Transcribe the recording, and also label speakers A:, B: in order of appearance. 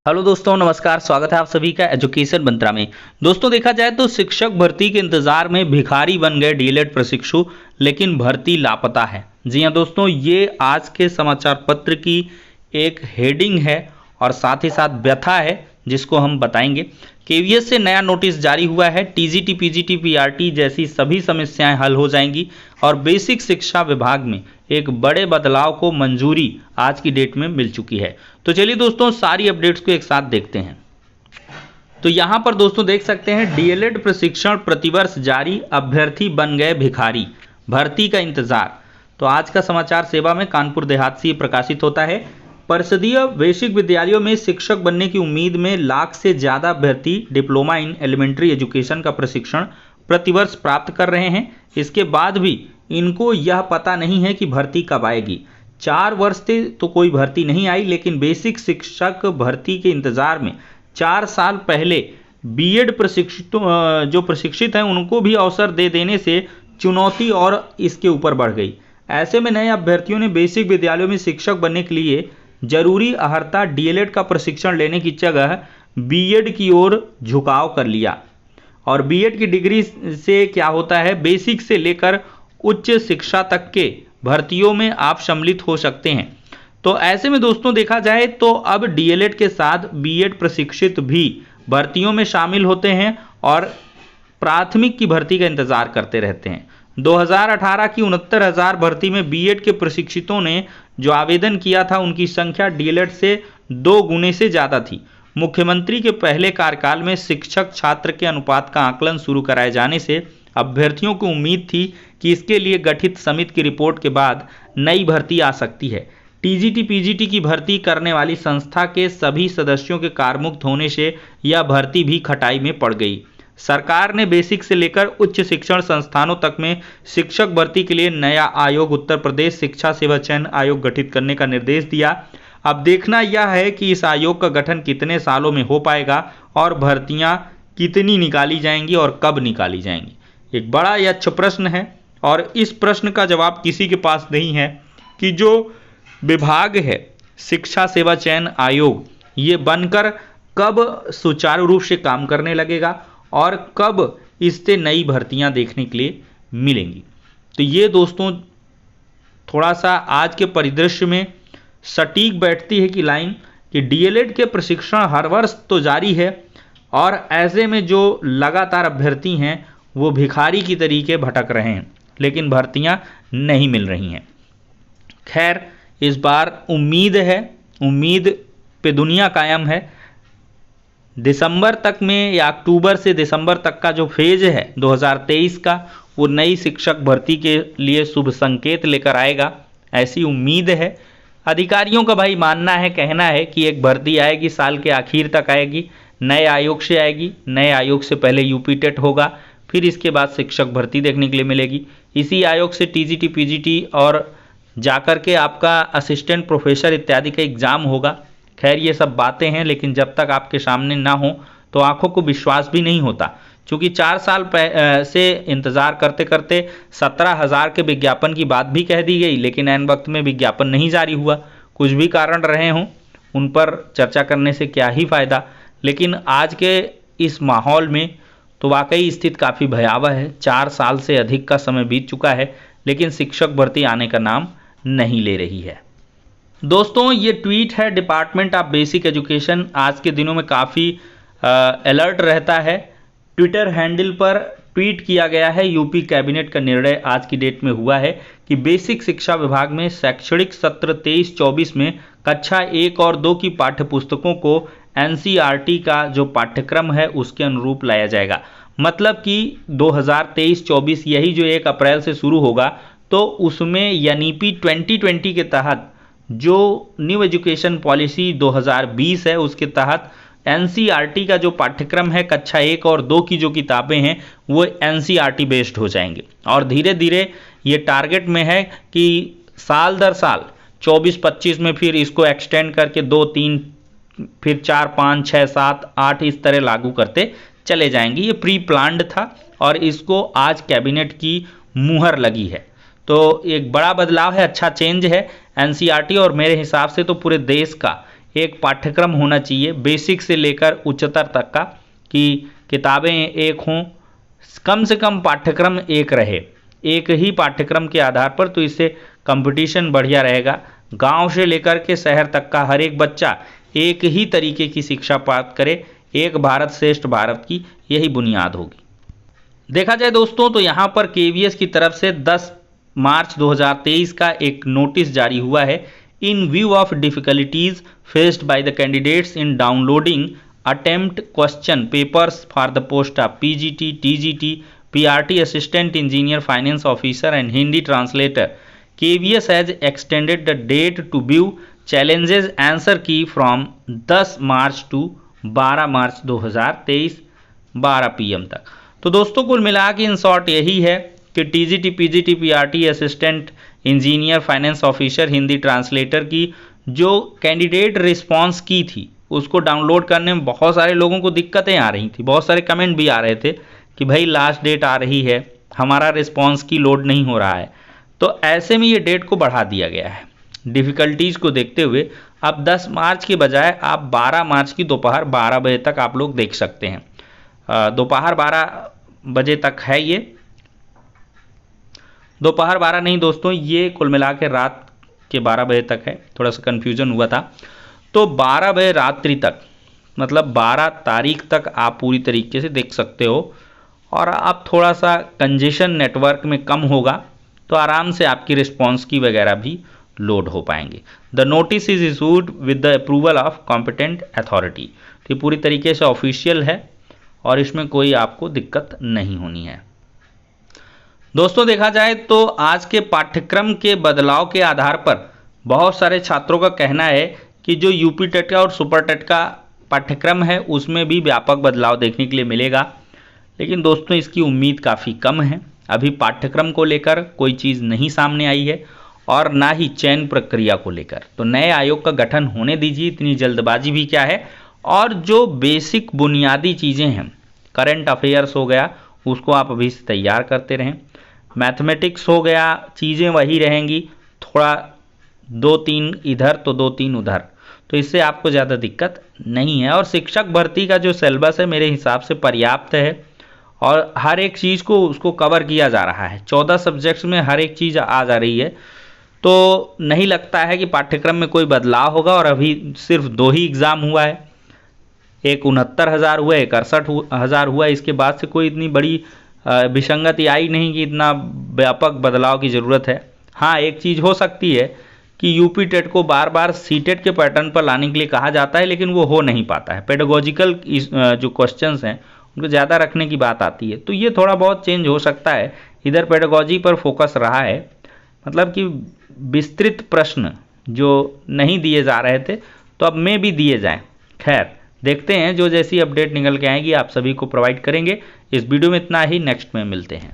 A: Hello दोस्तों, नमस्कार। स्वागत है आप सभी का एजुकेशन मंत्रा में। दोस्तों, देखा जाए तो शिक्षक भर्ती के इंतजार में भिखारी बन गए डीएलएड प्रशिक्षु, लेकिन भर्ती लापता है। जी हां दोस्तों, ये आज के समाचार पत्र की एक हेडिंग है और साथ ही साथ व्यथा है जिसको हम बताएंगे। केवीएस से नया नोटिस जारी हुआ है। टीजीटी, पीजीटी, पीआरटी जैसी सभी समस्याएं हल हो जाएंगी और बेसिक शिक्षा विभाग में एक बड़े बदलाव को मंजूरी आज की डेट में मिल चुकी है। तो चलिए दोस्तों, सारी अपडेट्स को एक साथ देखते हैं। तो यहाँ पर दोस्तों देख सकते हैं, डीएलएड प्रशिक्षण प्रतिवर्ष जारी, अभ्यर्थी बन गए भिखारी, भर्ती का इंतजार। तो आज का समाचार सेवा में कानपुर देहात से प्रकाशित होता है। परिषदीय बेसिक विद्यालयों में शिक्षक बनने की उम्मीद में लाख से ज्यादा अभ्यर्थी डिप्लोमा इन एलिमेंट्री एजुकेशन का प्रशिक्षण प्रतिवर्ष प्राप्त कर रहे हैं। इसके बाद भी इनको यह पता नहीं है कि भर्ती कब आएगी। 4 वर्ष से तो कोई भर्ती नहीं आई, लेकिन बेसिक शिक्षक भर्ती के इंतजार में 4 साल पहले बीएड प्रशिक्षितों जो प्रशिक्षित हैं उनको भी अवसर दे देने से चुनौती और इसके ऊपर बढ़ गई। ऐसे में नए अभ्यर्थियों ने बेसिक विद्यालयों में शिक्षक बनने के लिए जरूरी अहर्ता डीएलएड का प्रशिक्षण लेने की जगह बीएड की ओर झुकाव कर लिया। और बीएड की डिग्री से क्या होता है, बेसिक से लेकर उच्च शिक्षा तक के भर्तियों में आप सम्मिलित हो सकते हैं। तो ऐसे में दोस्तों देखा जाए तो अब डीएलएड के साथ बीएड प्रशिक्षित भी भर्तियों में शामिल होते हैं और प्राथमिक की भर्ती का इंतजार करते रहते हैं। 2018 की 69,000 भर्ती में बीएड के प्रशिक्षितों ने जो आवेदन किया था, उनकी संख्या डीएलएड से 2 गुने से ज़्यादा थी। मुख्यमंत्री के पहले कार्यकाल में शिक्षक छात्र के अनुपात का आकलन शुरू कराए जाने से अभ्यर्थियों को उम्मीद थी कि इसके लिए गठित समिति की रिपोर्ट के बाद नई भर्ती आ सकती है। टीजीटी, पीजीटी की भर्ती करने वाली संस्था के सभी सदस्यों के कारमुक्त होने से यह भर्ती भी खटाई में पड़ गई। सरकार ने बेसिक से लेकर उच्च शिक्षण संस्थानों तक में शिक्षक भर्ती के लिए नया आयोग, उत्तर प्रदेश शिक्षा सेवा चयन आयोग गठित करने का निर्देश दिया। अब देखना यह है कि इस आयोग का गठन कितने सालों में हो पाएगा और भर्तियां कितनी निकाली जाएंगी और कब निकाली जाएंगी। एक बड़ा या अच्छा प्रश्न है और इस प्रश्न का जवाब किसी के पास नहीं है कि जो विभाग है शिक्षा सेवा चयन आयोग, ये बनकर कब सुचारू रूप से काम करने लगेगा और कब इससे नई भर्तियां देखने के लिए मिलेंगी। तो ये दोस्तों थोड़ा सा आज के परिदृश्य में सटीक बैठती है कि लाइन कि डीएलएड के प्रशिक्षण हर वर्ष तो जारी है और ऐसे में जो लगातार अभ्यर्थी हैं वो भिखारी की तरीके भटक रहे हैं, लेकिन भर्तियां नहीं मिल रही हैं। खैर, इस बार उम्मीद है, उम्मीद पे दुनिया कायम है। दिसंबर तक में या अक्टूबर से दिसंबर तक का जो फेज है 2023 का, वो नई शिक्षक भर्ती के लिए शुभ संकेत लेकर आएगा, ऐसी उम्मीद है। अधिकारियों का भाई मानना है, कहना है कि एक भर्ती आएगी, साल के आखिर तक आएगी, नए आयोग से आएगी। नए आयोग से पहले यूपी टेट होगा, फिर इसके बाद शिक्षक भर्ती देखने के लिए मिलेगी। इसी आयोग से टीजीटी, पीजीटी और जाकर के आपका असिस्टेंट प्रोफेसर इत्यादि का एग्ज़ाम होगा। खैर, ये सब बातें हैं, लेकिन जब तक आपके सामने ना हो तो आंखों को विश्वास भी नहीं होता। क्योंकि 4 साल से इंतज़ार करते करते 17,000 के विज्ञापन की बात भी कह दी गई, लेकिन ऐन वक्त में विज्ञापन नहीं जारी हुआ। कुछ भी कारण रहे हों, उन पर चर्चा करने से क्या ही फ़ायदा। लेकिन आज के इस माहौल में तो वाकई स्थिति काफ़ी भयावह है। 4 साल से अधिक का समय बीत चुका है, लेकिन शिक्षक भर्ती आने का नाम नहीं ले रही है। दोस्तों, ये ट्वीट है डिपार्टमेंट ऑफ बेसिक एजुकेशन। आज के दिनों में काफ़ी अलर्ट रहता है। ट्विटर हैंडल पर ट्वीट किया गया है। यूपी कैबिनेट का निर्णय आज की डेट में हुआ है कि बेसिक शिक्षा विभाग में शैक्षणिक सत्र 23-24 में कक्षा 1 और 2 की पाठ्यपुस्तकों को एनसीईआरटी का जो पाठ्यक्रम है उसके अनुरूप लाया जाएगा। मतलब कि 2023-24 यही जो 1 अप्रैल से शुरू होगा, तो उसमें यानीपी 2020 के तहत जो न्यू एजुकेशन पॉलिसी 2020 है उसके तहत एनसीईआरटी का जो पाठ्यक्रम है, कक्षा 1 और 2 की जो किताबें हैं वो एनसीईआरटी बेस्ड हो जाएंगे। और धीरे धीरे ये टारगेट में है कि साल दर साल 24-25 में फिर इसको एक्सटेंड करके 2-3 फिर 4, 5, 6, 7, 8 इस तरह लागू करते चले जाएंगे। ये प्री प्लान्ड था और इसको आज कैबिनेट की मुहर लगी है। तो एक बड़ा बदलाव है, अच्छा चेंज है एनसीईआरटी, और मेरे हिसाब से तो पूरे देश का एक पाठ्यक्रम होना चाहिए बेसिक से लेकर उच्चतर तक का, कि किताबें एक हों, कम से कम पाठ्यक्रम एक रहे, एक ही पाठ्यक्रम के आधार पर, तो इससे कंपटीशन बढ़िया रहेगा। गांव से लेकर के शहर तक का हर एक बच्चा एक ही तरीके की शिक्षा प्राप्त करे, एक भारत श्रेष्ठ भारत की यही बुनियाद होगी। देखा जाए दोस्तों तो यहाँ पर केवीएस की तरफ से 10 मार्च 2023 का एक नोटिस जारी हुआ है। In view of difficulties faced by the candidates in downloading attempt question papers for the post of PGT, TGT, PRT assistant engineer, finance officer and Hindi translator, KVS has extended the date to view challenges answer key from 10 March to 12 March 2023 12 PM तक। तो दोस्तों कुल मिला के in short यही है कि TGT, PGT, PRT assistant engineer, finance officer, Hindi translator की जो कैंडिडेट रिस्पांस की थी उसको डाउनलोड करने में बहुत सारे लोगों को दिक्कतें आ रही थी, बहुत सारे कमेंट भी आ रहे थे कि भाई लास्ट डेट आ रही है, हमारा रिस्पांस की लोड नहीं हो रहा है। तो ऐसे में ये डेट को बढ़ा दिया गया है। डिफ़िकल्टीज़ को देखते हुए अब 10 मार्च के बजाय आप 12 मार्च की दोपहर 12 बजे तक आप लोग देख सकते हैं। दोपहर 12 बजे तक है ये, दोपहर 12 नहीं दोस्तों, ये कुल मिला के रात के 12 बजे तक है, थोड़ा सा कन्फ्यूजन हुआ था। तो 12 बजे रात्रि तक, मतलब 12 तारीख तक आप पूरी तरीके से देख सकते हो, और आप थोड़ा सा कंजेशन नेटवर्क में कम होगा तो आराम से आपकी रिस्पॉन्स की वगैरह भी लोड हो पाएंगे। The notice is issued with the approval of competent authority. तो पूरी तरीके से ऑफिशियल है और इसमें कोई आपको दिक्कत नहीं होनी है। दोस्तों देखा जाए तो आज के पाठ्यक्रम के बदलाव के आधार पर बहुत सारे छात्रों का कहना है कि जो यूपी टेट का और सुपर टेट का पाठ्यक्रम है उसमें भी व्यापक बदलाव देखने के लिए मिलेगा, लेकिन दोस्तों इसकी उम्मीद काफ़ी कम है। अभी पाठ्यक्रम को लेकर कोई चीज़ नहीं सामने आई है और ना ही चयन प्रक्रिया को लेकर। तो नए आयोग का गठन होने दीजिए, इतनी जल्दबाजी भी क्या है। और जो बेसिक बुनियादी चीज़ें हैं, करंट अफेयर्स हो गया, उसको आप अभी से तैयार करते रहें। मैथमेटिक्स हो गया, चीज़ें वही रहेंगी, थोड़ा 2-3 इधर तो 2-3 उधर, तो इससे आपको ज़्यादा दिक्कत नहीं है। और शिक्षक भर्ती का जो सिलेबस है मेरे हिसाब से पर्याप्त है और हर एक चीज़ को उसको कवर किया जा रहा है। 14 सब्जेक्ट्स में हर एक चीज़ आ जा रही है, तो नहीं लगता है कि पाठ्यक्रम में कोई बदलाव होगा। और अभी सिर्फ 2 ही एग्ज़ाम हुआ है, एक 69,000 हुआ, एक 68,000 हुआ। इसके बाद से कोई इतनी बड़ी विसंगति आई नहीं कि इतना व्यापक बदलाव की ज़रूरत है। हाँ, एक चीज़ हो सकती है कि यूपी टेट को बार बार सीटेट के पैटर्न पर लाने के लिए कहा जाता है, लेकिन वो हो नहीं पाता है। पेडागोजिकल जो क्वेश्चंस हैं उनको ज़्यादा रखने की बात आती है, तो ये थोड़ा बहुत चेंज हो सकता है। इधर पेडागोजी पर फोकस रहा है, मतलब कि विस्तृत प्रश्न जो नहीं दिए जा रहे थे तो अब में भी दिए जाएं। खैर देखते हैं, जो जैसी अपडेट निकल के आएगी आप सभी को प्रोवाइड करेंगे। इस वीडियो में इतना ही, नेक्स्ट में मिलते हैं।